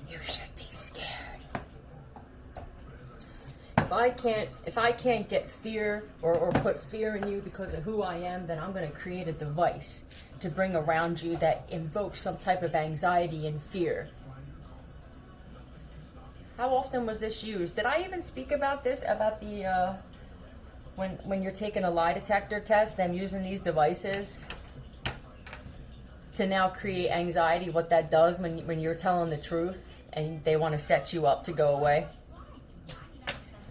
You should be scared. If I can't get fear or put fear in you because of who I am, then I'm going to create a device to bring around you that invokes some type of anxiety and fear. How often was this used? Did I even speak about this? About the when you're taking a lie detector test, them using these devices to now create anxiety, what that does when you're telling the truth and they want to set you up to go away.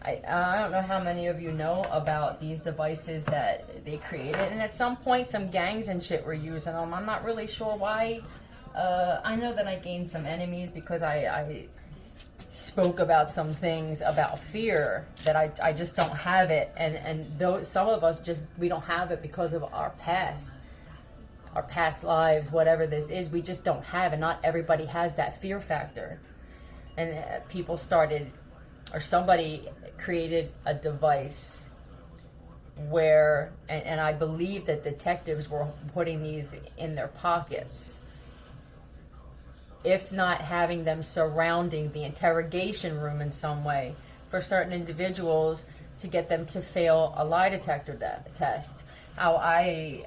I don't know how many of you know about these devices that they created, and at some point some gangs and shit were using them. I'm not really sure why. I know that I gained some enemies because I spoke about some things about fear that I just don't have it, and those, some of us just, we don't have it because of our past lives, whatever this is, we just don't have it. Not everybody has that fear factor, and people started, or somebody created a device where, and I believe that detectives were putting these in their pockets, if not having them surrounding the interrogation room in some way for certain individuals to get them to fail a lie detector test. How I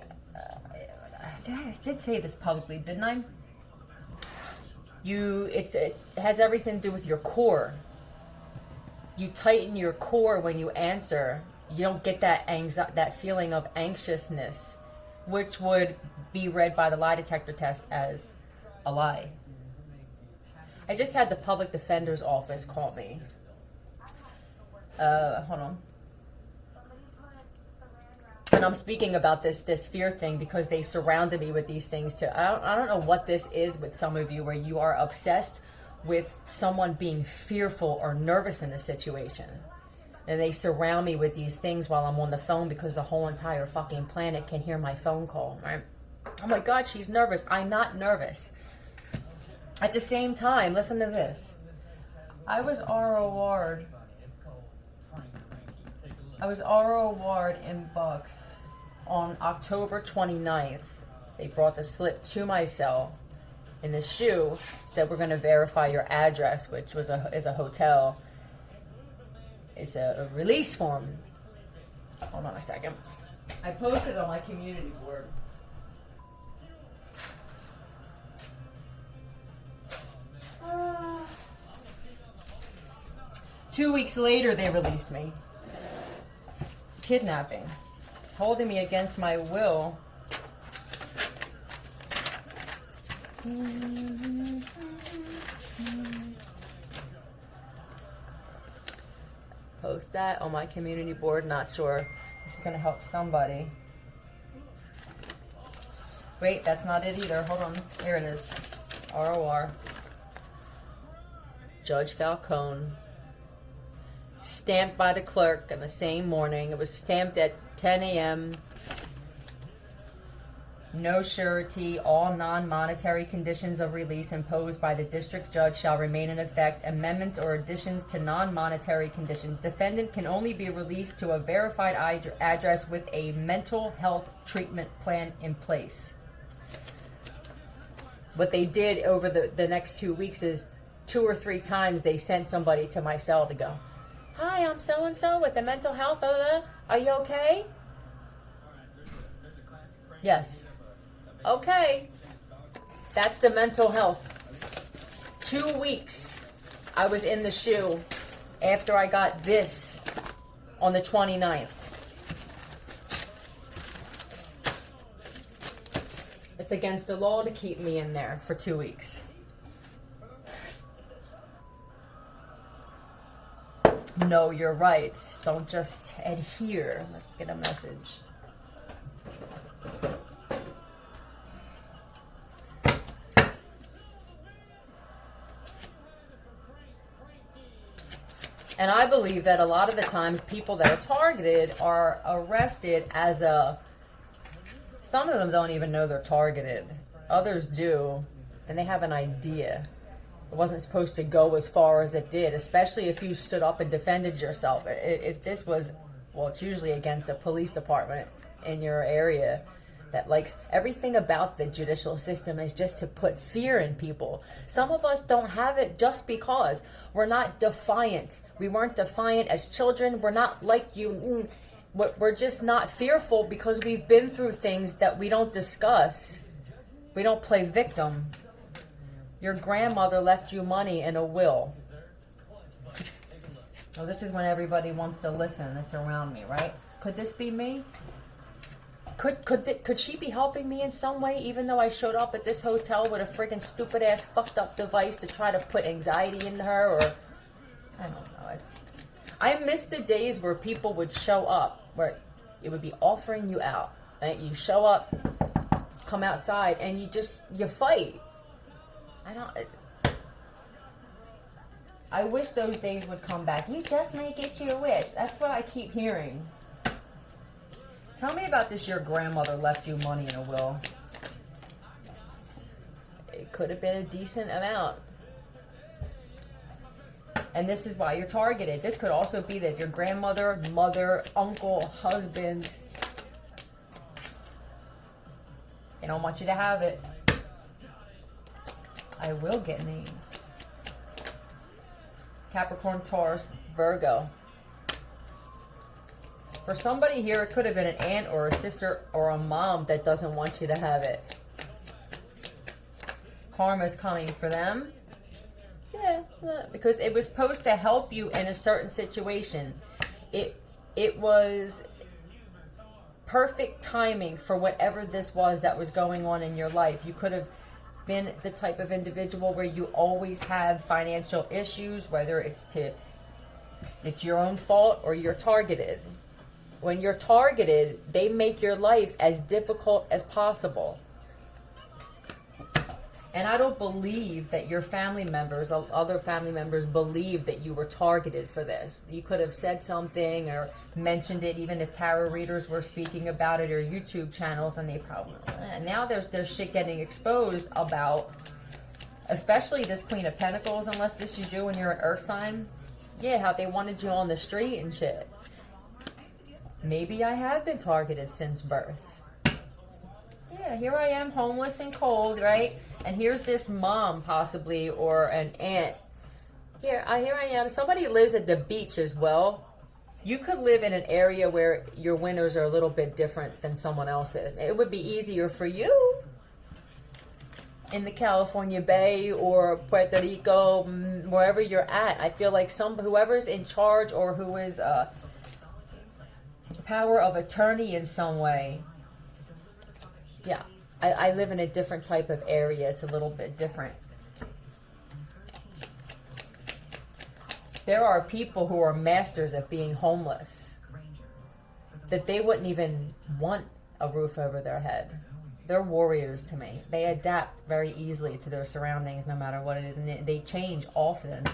did say this publicly, didn't I? It has everything to do with your core. You tighten your core when you answer. You don't get that feeling of anxiousness, which would be read by the lie detector test as a lie. I just had the public defender's office call me. Hold on. And I'm speaking about this fear thing because they surrounded me with these things too. I don't know what this is with some of you, where you are obsessed with someone being fearful or nervous in a situation. And they surround me with these things while I'm on the phone because the whole entire fucking planet can hear my phone call, right? Oh my God, she's nervous. I'm not nervous. At the same time, listen to this. I was ROR'd in Bucks on October 29th. They brought the slip to my cell. In the shoe said, we're going to verify your address, which is a hotel. It's a release form. Hold on a second. I posted it on my community board. Two weeks later, they released me. Kidnapping. Holding me against my will. Post that on my community board. Not sure this is going to help somebody. Wait, that's not it either. Hold on. Here it is. ROR. Judge Falcone. Stamped by the clerk in the same morning. It was stamped at 10 a.m. No surety. All non-monetary conditions of release imposed by the district judge shall remain in effect. Amendments or additions to non-monetary conditions. Defendant can only be released to a verified address with a mental health treatment plan in place. What they did over the next 2 weeks is 2 or 3 times they sent somebody to my cell to go, hi, I'm so-and-so with the mental health. Are you okay? Yes. Okay. That's the mental health. 2 weeks I was in the shoe after I got this on the 29th. It's against the law to keep me in there for 2 weeks. Know your rights. Don't just adhere. Let's get a message. And I believe that a lot of the times people that are targeted are arrested as some of them don't even know they're targeted. Others do, and they have an idea. It wasn't supposed to go as far as it did, especially if you stood up and defended yourself. If this was, well, it's usually against a police department in your area, that likes everything about the judicial system is just to put fear in people. Some of us don't have it just because we're not defiant. We weren't defiant as children. We're not like you. We're just not fearful because we've been through things that we don't discuss. We don't play victim. Your grandmother left you money in a will. Oh, this is when everybody wants to listen that's around me, right? Could this be me? Could she be helping me in some way, even though I showed up at this hotel with a freaking stupid ass fucked up device to try to put anxiety into her? Or I don't know. I miss the days where people would show up, where it would be offering you out. Right? You show up, come outside, and you fight. I wish those days would come back. You just may get your wish. That's what I keep hearing. Tell me about this, your grandmother left you money in a will. It could have been a decent amount. And this is why you're targeted. This could also be that your grandmother, mother, uncle, husband, they don't want you to have it. I will get names. Capricorn, Taurus, Virgo. For somebody here, it could have been an aunt or a sister or a mom that doesn't want you to have it. Karma's coming for them. Yeah, because it was supposed to help you in a certain situation. It was perfect timing for whatever this was that was going on in your life. You could have been the type of individual where you always have financial issues, whether it's your own fault or you're targeted. When you're targeted, they make your life as difficult as possible. And I don't believe that your family members, other family members, believe that you were targeted for this. You could have said something or mentioned it, even if tarot readers were speaking about it, or YouTube channels, and they probably... Now there's shit getting exposed about, especially this Queen of Pentacles, unless this is you and you're an Earth sign. Yeah, how they wanted you on the street and shit. Maybe I have been targeted since birth. Yeah, here I am, homeless and cold, right? And here's this mom, possibly, or an aunt. Here I am. Somebody lives at the beach as well. You could live in an area where your winters are a little bit different than someone else's. It would be easier for you in the California Bay or Puerto Rico, wherever you're at. I feel like whoever's in charge or who is power of attorney in some way. Yeah, I live in a different type of area. It's a little bit different. There are people who are masters at being homeless, that they wouldn't even want a roof over their head. They're warriors to me. They adapt very easily to their surroundings, no matter what it is, and they change often.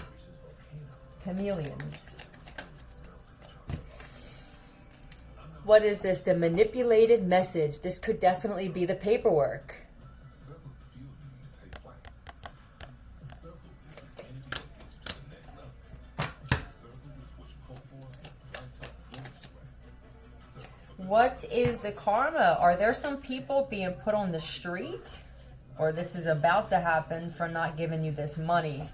Chameleons. What is this? The manipulated message. This could definitely be the paperwork. What is the karma? Are there some people being put on the street? Or this is about to happen for not giving you this money?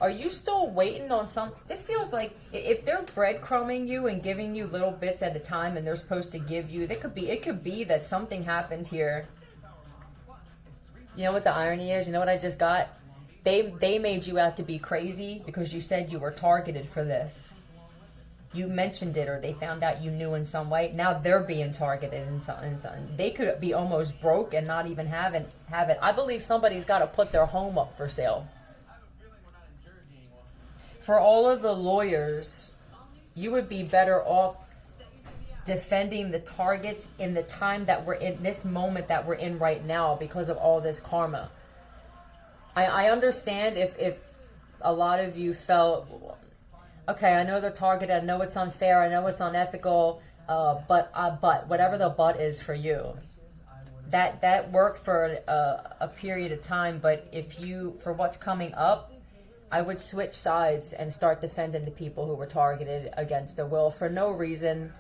Are you still waiting on some... This feels like if they're breadcrumbing you and giving you little bits at a time and they're supposed to give you... It could be that something happened here. You know what the irony is? You know what I just got? They made you out to be crazy because you said you were targeted for this. You mentioned it, or they found out you knew in some way. Now they're being targeted in some. They could be almost broke and not even have it. I believe somebody's got to put their home up for sale. For all of the lawyers, you would be better off defending the targets in the time that we're in, this moment that we're in right now, because of all this karma. I understand if a lot of you felt, okay, I know they're targeted, I know it's unfair, I know it's unethical, but whatever the but is for you, that worked for a period of time. But if you, for what's coming up, I would switch sides and start defending the people who were targeted against their will for no reason,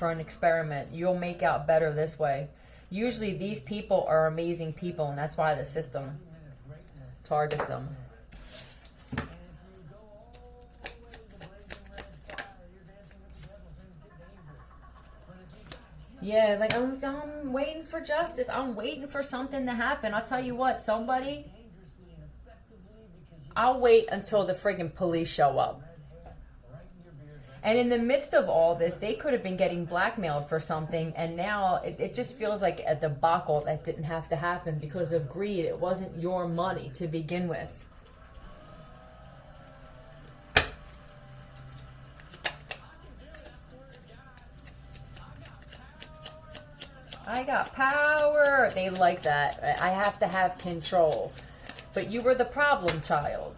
for an experiment. You'll make out better this way. Usually these people are amazing people, and that's why the system targets them. Yeah, like I'm waiting for justice. I'm waiting for something to happen. I'll tell you what, I'll wait until the friggin' police show up. And in the midst of all this, they could have been getting blackmailed for something, and now it just feels like a debacle that didn't have to happen because of greed. It wasn't your money to begin with. I got power. They like that. I have to have control. But you were the problem child,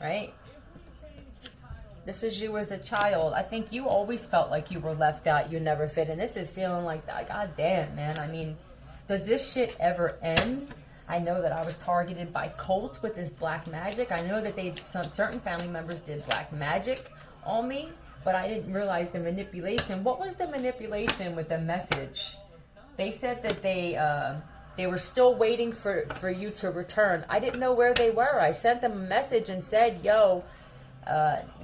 right? This is you as a child. I think you always felt like you were left out. You never fit in. This is feeling like that. God damn, man. I mean, does this shit ever end? I know that I was targeted by cults with this black magic. I know that certain family members did black magic on me, but I didn't realize the manipulation. What was the manipulation with the message? They said that they were still waiting for you to return. I didn't know where they were. I sent them a message and said, yo,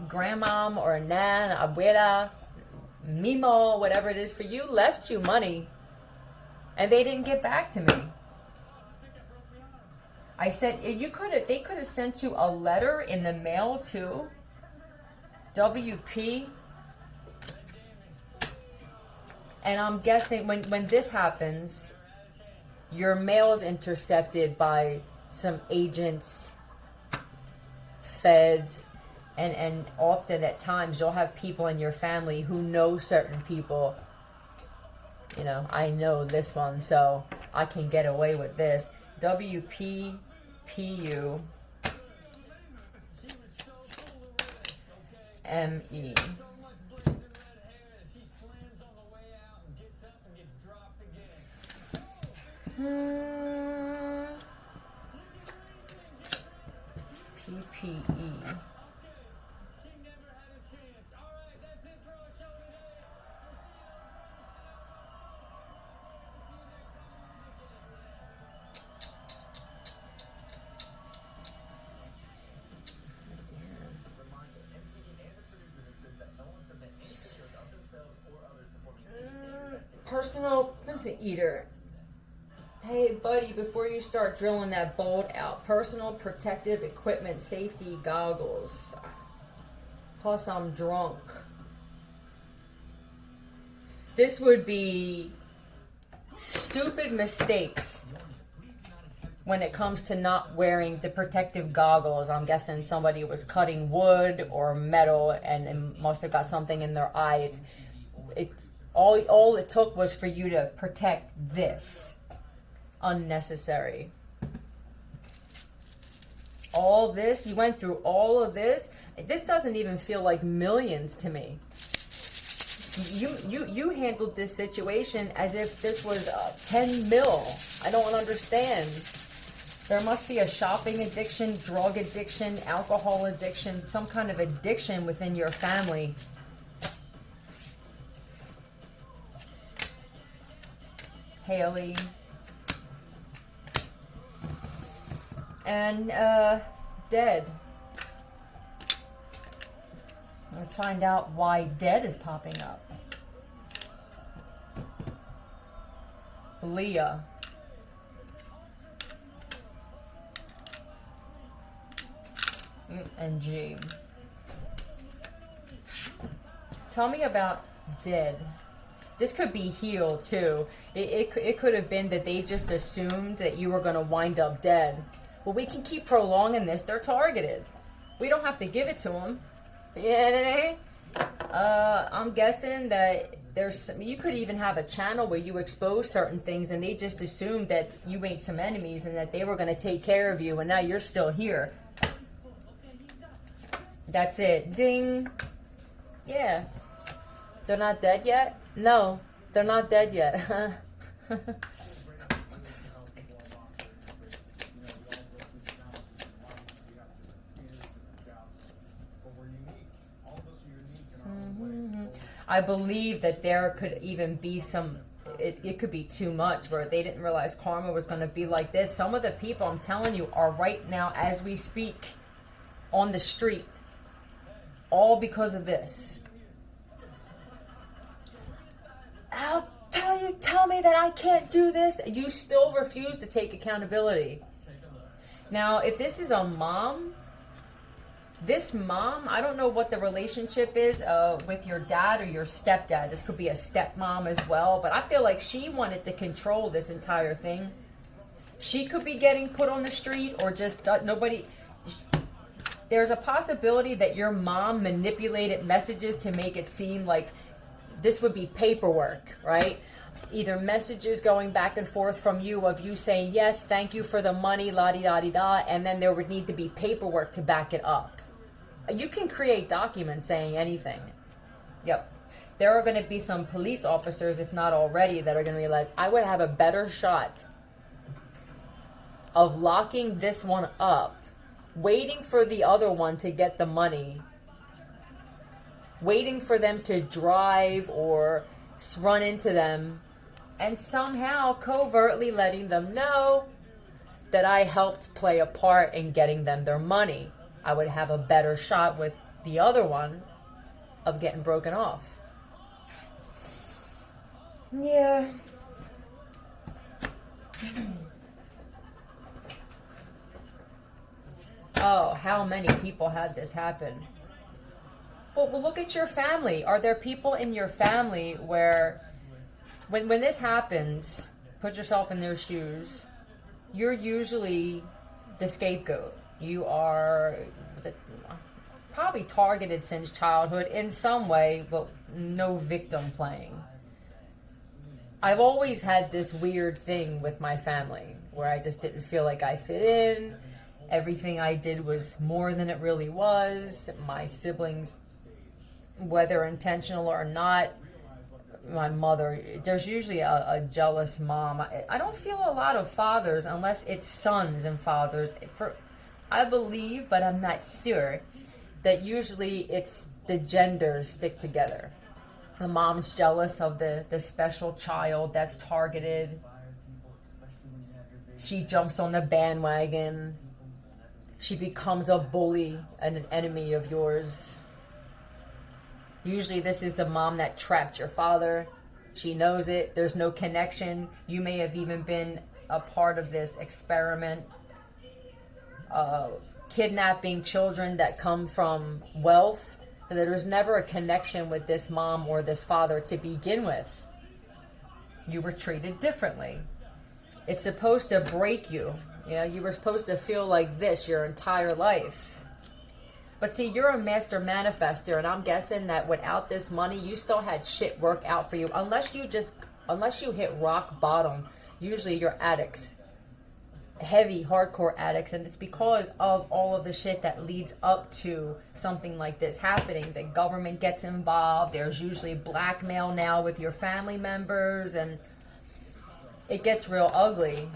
grandmom or nan, abuela, mimo, whatever it is for you, left you money. And they didn't get back to me. I said, they could have sent you a letter in the mail too. WP. And I'm guessing when this happens, your mail is intercepted by some agents, feds, and often at times you'll have people in your family who know certain people. You know, I know this one, so I can get away with this. WPPU ME. PPE. Personal pussy eater. Hey, buddy, before you start drilling that bolt out, personal protective equipment, safety goggles. Plus, I'm drunk. This would be stupid mistakes when it comes to not wearing the protective goggles. I'm guessing somebody was cutting wood or metal and must have got something in their eye. All it took was for you to protect this. Unnecessary. All this, you went through all of this. This doesn't even feel like millions to me. You handled this situation as if this was 10 mil. I don't understand. There must be a shopping addiction, drug addiction, alcohol addiction, some kind of addiction within your family. Haley. And dead. Let's find out why dead is popping up. Leah. And G. Tell me about dead. This could be healed too. It could have been that they just assumed that you were going to wind up dead. Well, we can keep prolonging this. They're targeted. We don't have to give it to them. Yeah. I'm guessing that you could even have a channel where you expose certain things and they just assumed that you made some enemies and that they were going to take care of you, and now you're still here. That's it. Ding. Yeah. They're not dead yet? No, they're not dead yet. I believe that there could even be some, it could be too much where they didn't realize karma was going to be like this. Some of the people, I'm telling you, are right now as we speak on the street, all because of this. I'll tell me that I can't do this. You still refuse to take accountability. Now, if this is a mom, this mom, I don't know what the relationship is with your dad or your stepdad. This could be a stepmom as well, but I feel like she wanted to control this entire thing. She could be getting put on the street or just nobody. There's a possibility that your mom manipulated messages to make it seem like this would be paperwork, right? Either messages going back and forth from you of you saying, yes, thank you for the money, la-di-da-di-da, and then there would need to be paperwork to back it up. You can create documents saying anything. Yep. There are going to be some police officers, if not already, that are going to realize I would have a better shot of locking this one up, waiting for the other one to get the money, waiting for them to drive or run into them, and somehow covertly letting them know that I helped play a part in getting them their money. I would have a better shot with the other one of getting broken off. Yeah. Oh, how many people had this happen? Well, look at your family. Are there people in your family where when this happens, put yourself in their shoes, you're usually the scapegoat. You are probably targeted since childhood in some way, but no victim playing. I've always had this weird thing with my family where I just didn't feel like I fit in. Everything I did was more than it really was. My siblings, whether intentional or not, my mother, there's usually a jealous mom. I don't feel a lot of fathers unless it's sons and fathers. I believe, but I'm not sure, that usually it's the genders stick together. The mom's jealous of the special child that's targeted. She jumps on the bandwagon. She becomes a bully and an enemy of yours. Usually this is the mom that trapped your father. She knows it. There's no connection. You may have even been a part of this experiment. Kidnapping children that come from wealth. There's never a connection with this mom or this father to begin with. You were treated differently. It's supposed to break you. You know, you were supposed to feel like this your entire life. But see, you're a master manifester, and I'm guessing that without this money, you still had shit work out for you. Unless you hit rock bottom, usually you're addicts. Heavy, hardcore addicts, and it's because of all of the shit that leads up to something like this happening. The government gets involved. There's usually blackmail now with your family members, and it gets real ugly.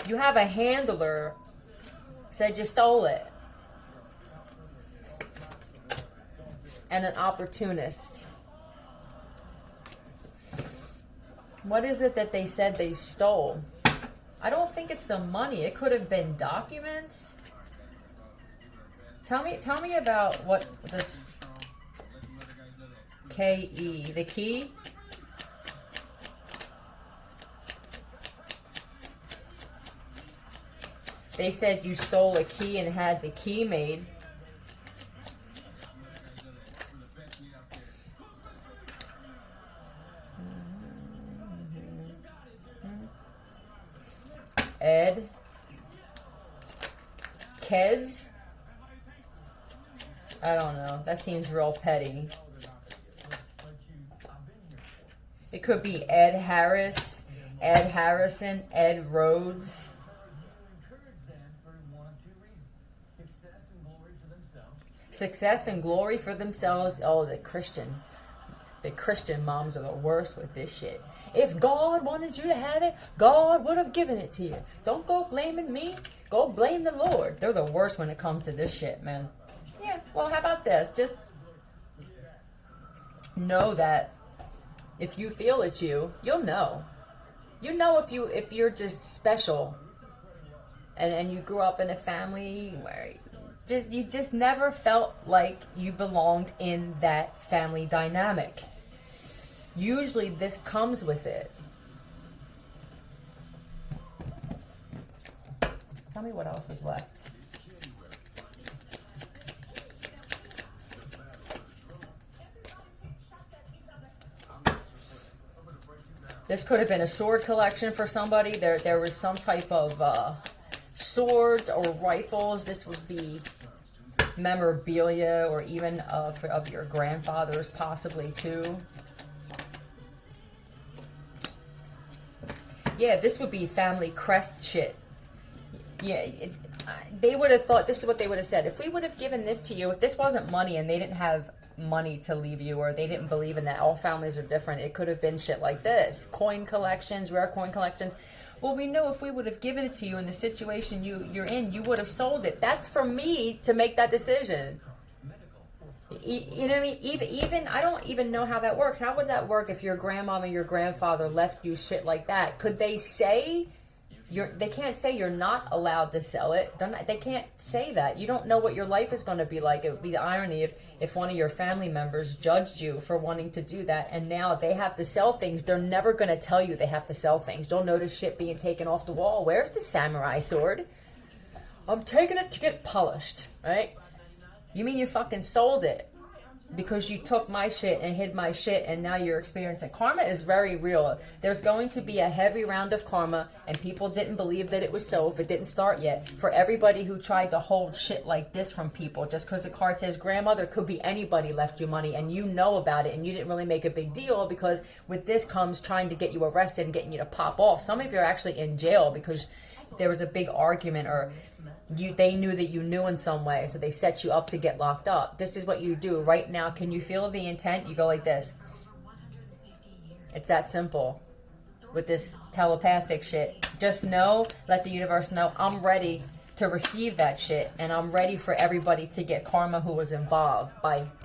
You have a handler said you stole it, and an opportunist. What is it that they said they stole? I don't think it's the money. It could have been documents. Tell me about what this KE, the key. They said you stole a key and had the key made. Ed. Keds. I don't know. That seems real petty. It could be Ed Harris, Ed Harrison, Ed Rhodes. Success and glory for themselves. Oh, the Christian moms are the worst with this shit. If God wanted you to have it, God would have given it to you. Don't go blaming me. Go blame the Lord. They're the worst when it comes to this shit, man. Yeah, well, how about this? Just know that if you feel it's you, you'll know. You know if you're just special, and you grew up in a family where you just never felt like you belonged in that family dynamic. Usually this comes with it. Tell me what else was left. This could have been a sword collection for somebody. There was some type of swords or rifles. This would be memorabilia, or even of your grandfather's, possibly too. Yeah, this would be family crest shit. Yeah, they would have thought, this is what they would have said. If we would have given this to you, if this wasn't money and they didn't have money to leave you, or they didn't believe in that, all families are different, it could have been shit like this. Coin collections, rare coin collections. Well, we know if we would have given it to you in the situation you're in, you would have sold it. That's for me to make that decision. You know what I mean? Even I don't even know how that works. How would that work if your grandmama and your grandfather left you shit like that? Could they say they can't say you're not allowed to sell it. They can't say that. You don't know what your life is going to be like. It would be the irony if one of your family members judged you for wanting to do that, and now they have to sell things. They're never going to tell you they have to sell things. You'll notice shit being taken off the wall. Where's the samurai sword? I'm taking it to get polished, right? You mean you fucking sold it because you took my shit and hid my shit, and now you're experiencing karma? Is very real. There's going to be a heavy round of karma, and people didn't believe that it was so, if it didn't start yet, for everybody who tried to hold shit like this from people. Just because the card says grandmother, could be anybody left you money and you know about it, and you didn't really make a big deal, because with this comes trying to get you arrested and getting you to pop off. Some of you are actually in jail because there was a big argument, or they knew that you knew in some way, so they set you up to get locked up. This is what you do right now. Can you feel the intent? You go like this. It's that simple with this telepathic shit. Just know, let the universe know, I'm ready to receive that shit, and I'm ready for everybody to get karma who was involved. Bye.